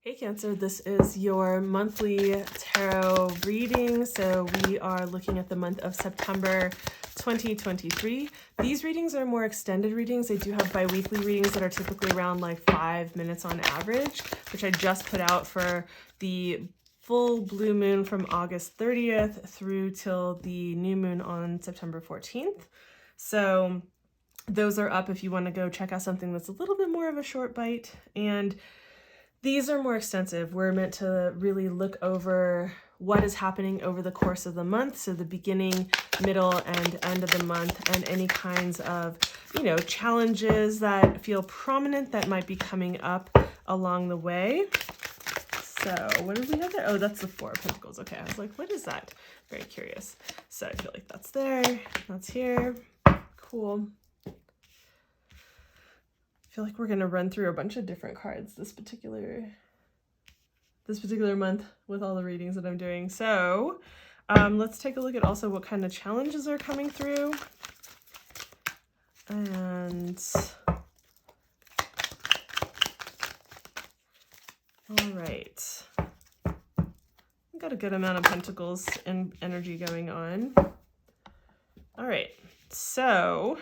Hey Cancer, this is your monthly tarot reading. So we are looking at the month of September 2023. These readings are more extended readings. They do have bi-weekly readings that are typically around like 5 minutes on average, which I just put out for the full blue moon from August 30th through till the new moon on September 14th. So those are up if you want to go check out something that's a little bit more of a short bite. And these are more extensive. We're meant to really look over what is happening over the course of the month. So the beginning, middle, and end of the month, and any kinds of, challenges that feel prominent that might be coming up along the way. So what do we have there? Oh, that's the Four of Pentacles. Okay, I was like, what is that? Very curious. So I feel like that's there. That's here. Cool. I feel like we're going to run through a bunch of different cards this particular month with all the readings that I'm doing. So let's take a look at also what kind of challenges are coming through. And all right. I've got a good amount of pentacles and energy going on. All right. So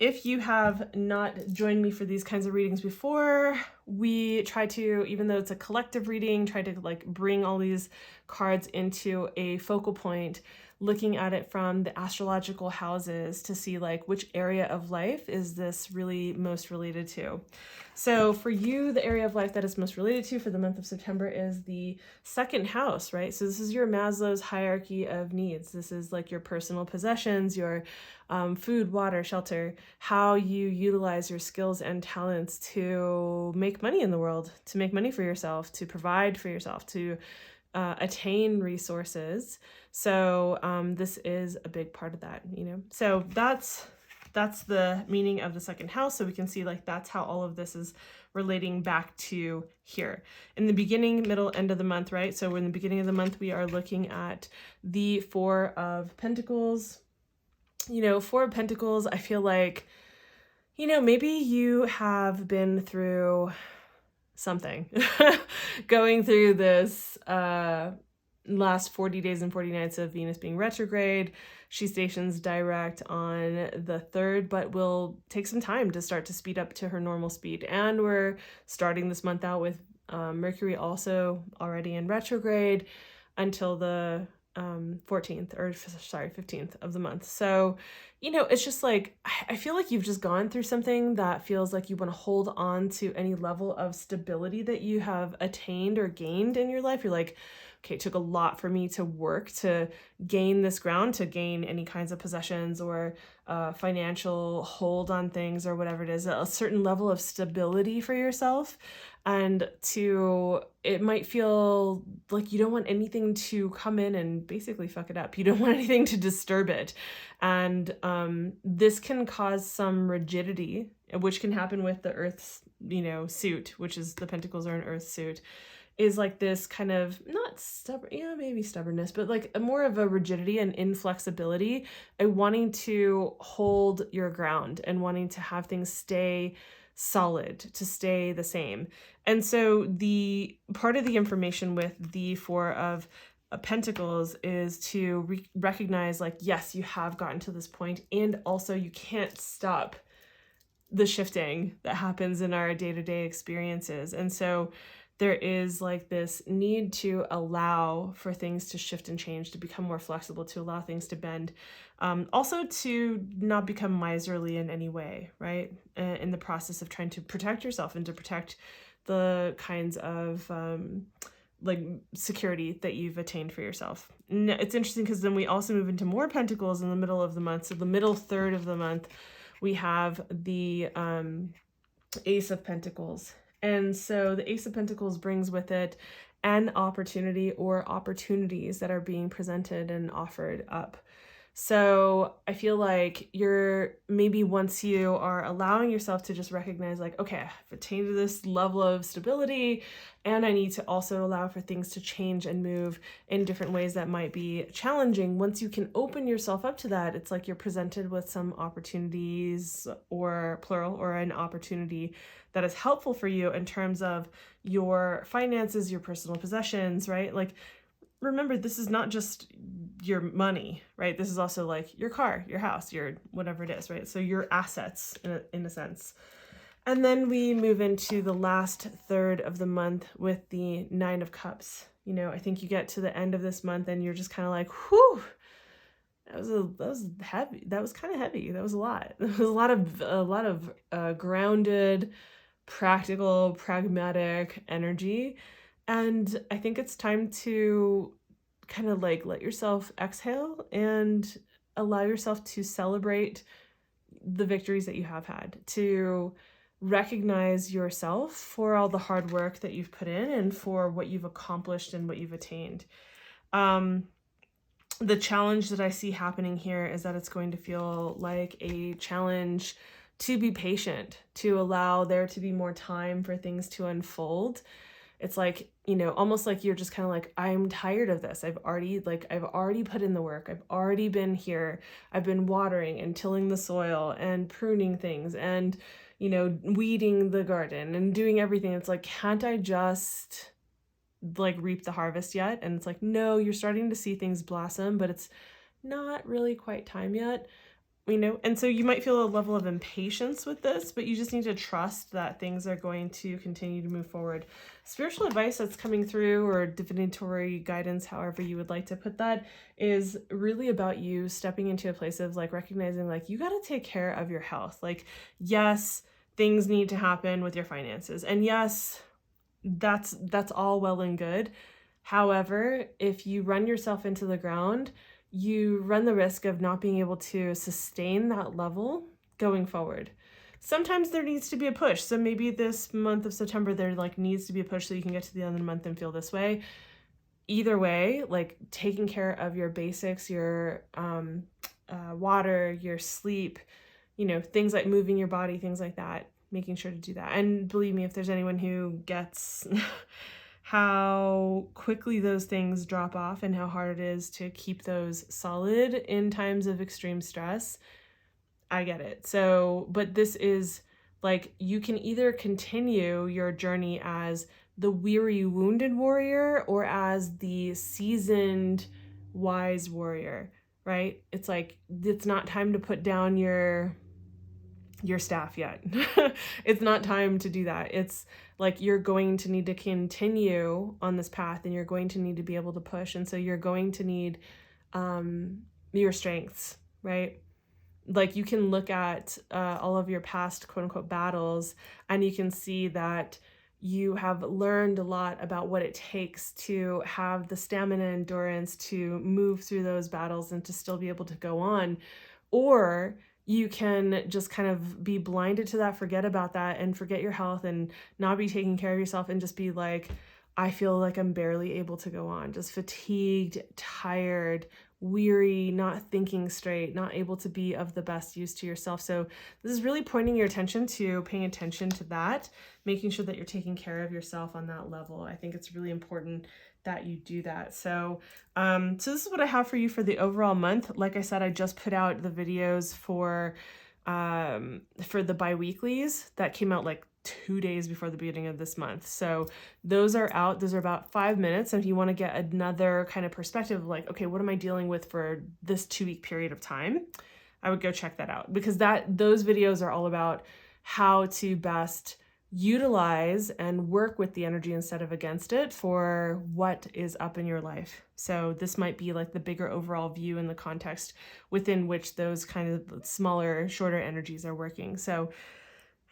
if you have not joined me for these kinds of readings before, we try to, even though it's a collective reading, try to like bring all these cards into a focal point, looking at it from the astrological houses to see like which area of life is this really most related to. So for you, the area of life that is most related to for the month of September is the second house, right? So this is your Maslow's hierarchy of needs. This is like your personal possessions, your food, water, shelter, how you utilize your skills and talents to make money in the world, to make money for yourself, to provide for yourself, to attain resources. So this is a big part of that, So that's the meaning of the second house. So we can see like that's how all of this is relating back to here. In the beginning, middle, end of the month, right? So in the beginning of the month, we are looking at the Four of Pentacles. Four of Pentacles, I feel like, maybe you have been through something, going through this last 40 days and 40 nights of Venus being retrograde. She stations direct on the 3rd, but will take some time to start to speed up to her normal speed. And we're starting this month out with Mercury also already in retrograde until the 15th of the month. So, it's just like, I feel like you've just gone through something that feels like you want to hold on to any level of stability that you have attained or gained in your life. You're like, okay, it took a lot for me to work to gain this ground, to gain any kinds of possessions or financial hold on things or whatever it is, a certain level of stability for yourself. And it might feel like you don't want anything to come in and basically fuck it up. You don't want anything to disturb it. And this can cause some rigidity, which can happen with the Earth's, suit, which is the Pentacles are an Earth suit, is like this kind of, not stubborn, maybe stubbornness, but like a more of a rigidity and inflexibility, and wanting to hold your ground and wanting to have things stay solid, to stay the same. And so the part of the information with the Four of Pentacles is to recognize like, yes, you have gotten to this point, and also you can't stop the shifting that happens in our day-to-day experiences. And so there is like this need to allow for things to shift and change, to become more flexible, to allow things to bend. Also to not become miserly in any way, right? In the process of trying to protect yourself and to protect the kinds of like security that you've attained for yourself. And it's interesting because then we also move into more Pentacles in the middle of the month. So the middle third of the month, we have the Ace of Pentacles. And so the Ace of Pentacles brings with it an opportunity or opportunities that are being presented and offered up So I feel like you're maybe once you are allowing yourself to just recognize like, okay, I've attained to this level of stability and I need to also allow for things to change and move in different ways that might be challenging. Once you can open yourself up to that, it's like you're presented with some opportunities, or plural, or an opportunity that is helpful for you in terms of your finances, your personal possessions, right? Like, remember, this is not just your money, right? This is also like your car, your house, your whatever it is, right? So your assets in a sense. And then we move into the last third of the month with the Nine of Cups. I think you get to the end of this month and you're just kind of like, whew, that was heavy. That was kind of heavy. That was a lot. It was a lot of grounded, practical, pragmatic energy. And I think it's time to kind of like let yourself exhale and allow yourself to celebrate the victories that you have had, to recognize yourself for all the hard work that you've put in and for what you've accomplished and what you've attained. The challenge that I see happening here is that it's going to feel like a challenge to be patient, to allow there to be more time for things to unfold. It's like, almost like you're just kind of like, I'm tired of this. I've already put in the work. I've already been here. I've been watering and tilling the soil and pruning things and, weeding the garden and doing everything. It's like, can't I just like reap the harvest yet? And it's like, no, you're starting to see things blossom, but it's not really quite time yet. And so you might feel a level of impatience with this, but you just need to trust that things are going to continue to move forward. Spiritual advice that's coming through, or divinatory guidance, however you would like to put that, is really about you stepping into a place of like recognizing like you got to take care of your health. Like, yes, things need to happen with your finances. And yes, that's all well and good. However, if you run yourself into the ground, you run the risk of not being able to sustain that level going forward. Sometimes there needs to be a push. So maybe this month of September, there like needs to be a push so you can get to the end of the month and feel this way. Either way, like taking care of your basics, your water, your sleep, things like moving your body, things like that, making sure to do that. And believe me, if there's anyone who gets how quickly those things drop off and how hard it is to keep those solid in times of extreme stress, I get it. So, but this is like, you can either continue your journey as the weary, wounded warrior or as the seasoned, wise warrior, right? It's like, it's not time to put down your staff yet. It's not time to do that. It's like you're going to need to continue on this path and you're going to need to be able to push. And so you're going to need your strengths, right? Like you can look at all of your past quote unquote battles and you can see that you have learned a lot about what it takes to have the stamina and endurance to move through those battles and to still be able to go on. Or you can just kind of be blinded to that, forget about that, and forget your health and not be taking care of yourself and just be like, I feel like I'm barely able to go on, just fatigued, tired, weary, not thinking straight, not able to be of the best use to yourself. So this is really pointing your attention to paying attention to that, making sure that you're taking care of yourself on that level. I think it's really important that you do that. So this is what I have for you for the overall month. Like I said, I just put out the videos for the bi-weeklies that came out like 2 days before the beginning of this month. So those are out. Those are about 5 minutes. And if you want to get another kind of perspective, like, okay, what am I dealing with for this 2-week period of time? I would go check that out, because those videos are all about how to best utilize and work with the energy instead of against it for what is up in your life. So this might be like the bigger overall view in the context within which those kind of smaller, shorter energies are working. So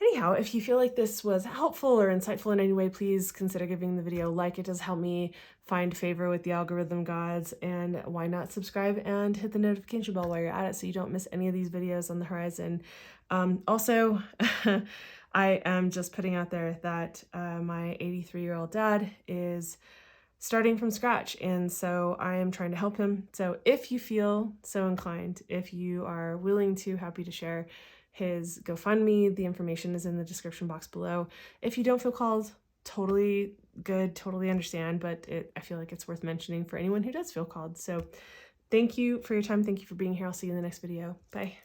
anyhow, if you feel like this was helpful or insightful in any way, please consider giving the video a like. It does help me find favor with the algorithm gods. And why not subscribe and hit the notification bell while you're at it so you don't miss any of these videos on the horizon. Also, I am just putting out there that my 83-year-old dad is starting from scratch. And so I am trying to help him. So if you feel so inclined, if you are willing to, happy to share his GoFundMe, the information is in the description box below. If you don't feel called, totally good, totally understand, but I feel like it's worth mentioning for anyone who does feel called. So thank you for your time. Thank you for being here. I'll see you in the next video. Bye.